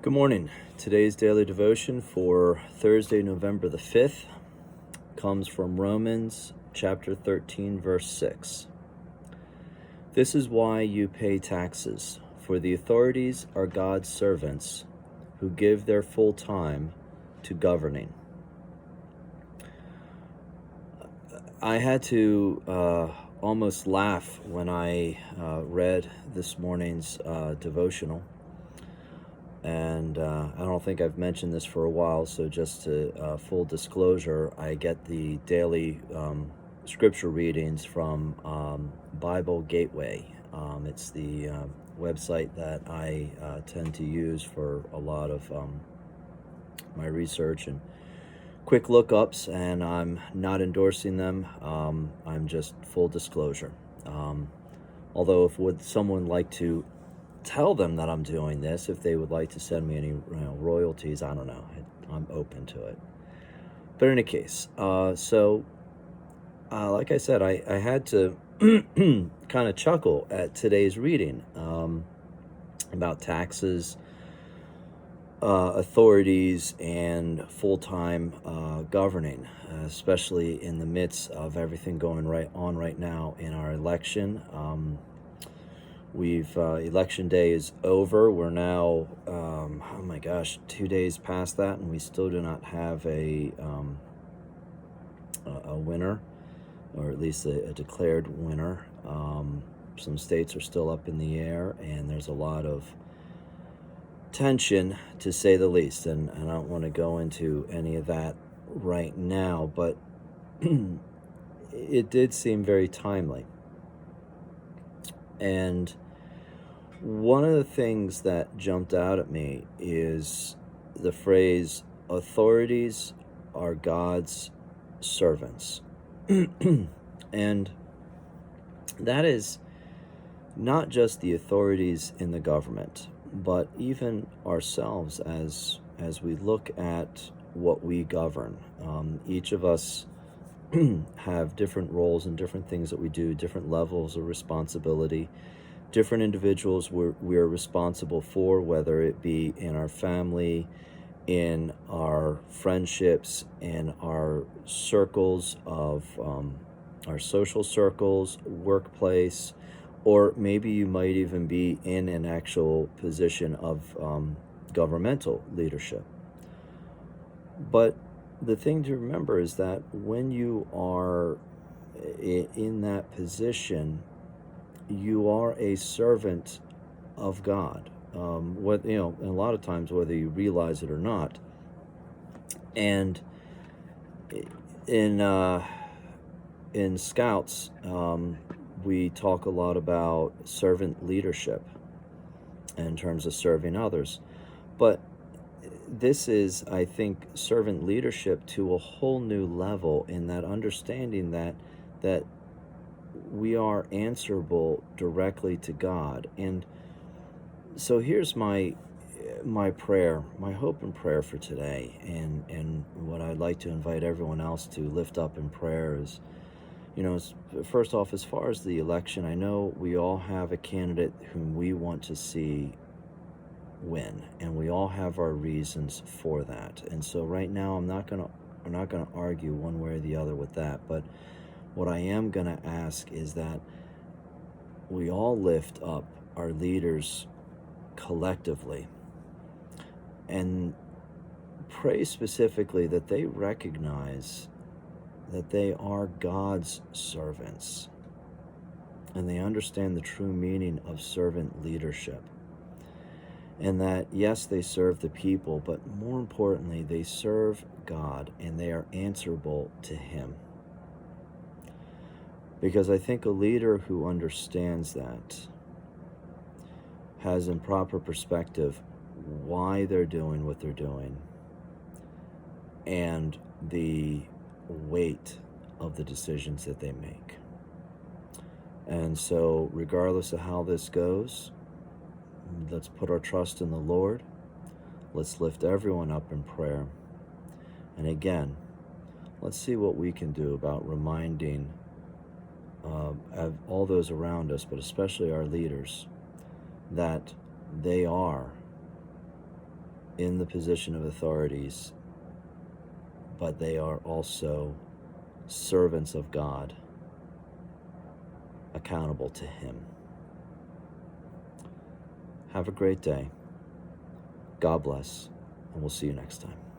Good morning. Today's daily devotion for Thursday, November the 5th, comes from Romans chapter 13, verse 6. This is why you pay taxes, for the authorities are God's servants who give their full time to governing. I had to almost laugh when I read this morning's devotional. And I don't think I've mentioned this for a while, so just to full disclosure, I get the daily scripture readings from Bible Gateway. It's the website that I tend to use for a lot of my research and quick lookups, and I'm not endorsing them. I'm just full disclosure. Although if would someone like to tell them that I'm doing this, if they would like to send me any royalties, I don't know. I'm open to it. But in any case, like I said, I had to kind of chuckle at today's reading about taxes, authorities, and full-time governing, especially in the midst of everything going on right now in our election. Election day is over. We're now, oh my gosh, 2 days past that, and we still do not have a winner, or at least a declared winner. Some states are still up in the air, and there's a lot of tension, to say the least, and I don't want to go into any of that right now, but it did seem very timely. And one of the things that jumped out at me is the phrase, authorities are God's servants. And that is not just the authorities in the government, but even ourselves as we look at what we govern. Each of us have different roles and different things that we do, different levels of responsibility, different individuals we're responsible for, whether it be in our family, in our friendships, in our circles of our social circles, workplace, or maybe you might even be in an actual position of governmental leadership. But the thing to remember is that when you are in that position, you are a servant of God. And a lot of times, whether you realize it or not. And in Scouts, we talk a lot about servant leadership in terms of serving others. But this is, I think, servant leadership to a whole new level, in that understanding that we are answerable directly to God. And so here's my prayer, my hope and prayer for today, and what I'd like to invite everyone else to lift up in prayer is, first off, as far as the election, I know we all have a candidate whom we want to see win, and we all have our reasons for that. And so right now, I'm not gonna argue one way or the other with that. But what I am gonna ask is that we all lift up our leaders collectively and pray specifically that they recognize that they are God's servants, and they understand the true meaning of servant leadership. And that, yes, they serve the people, but more importantly, they serve God, and they are answerable to Him. Because I think a leader who understands that has in proper perspective why they're doing what they're doing, and the weight of the decisions that they make. And so, regardless of how this goes, let's put our trust in the Lord. Let's lift everyone up in prayer. And again, let's see what we can do about reminding all those around us, but especially our leaders, that they are in the position of authorities, but they are also servants of God, accountable to Him. Have a great day. God bless, and we'll see you next time.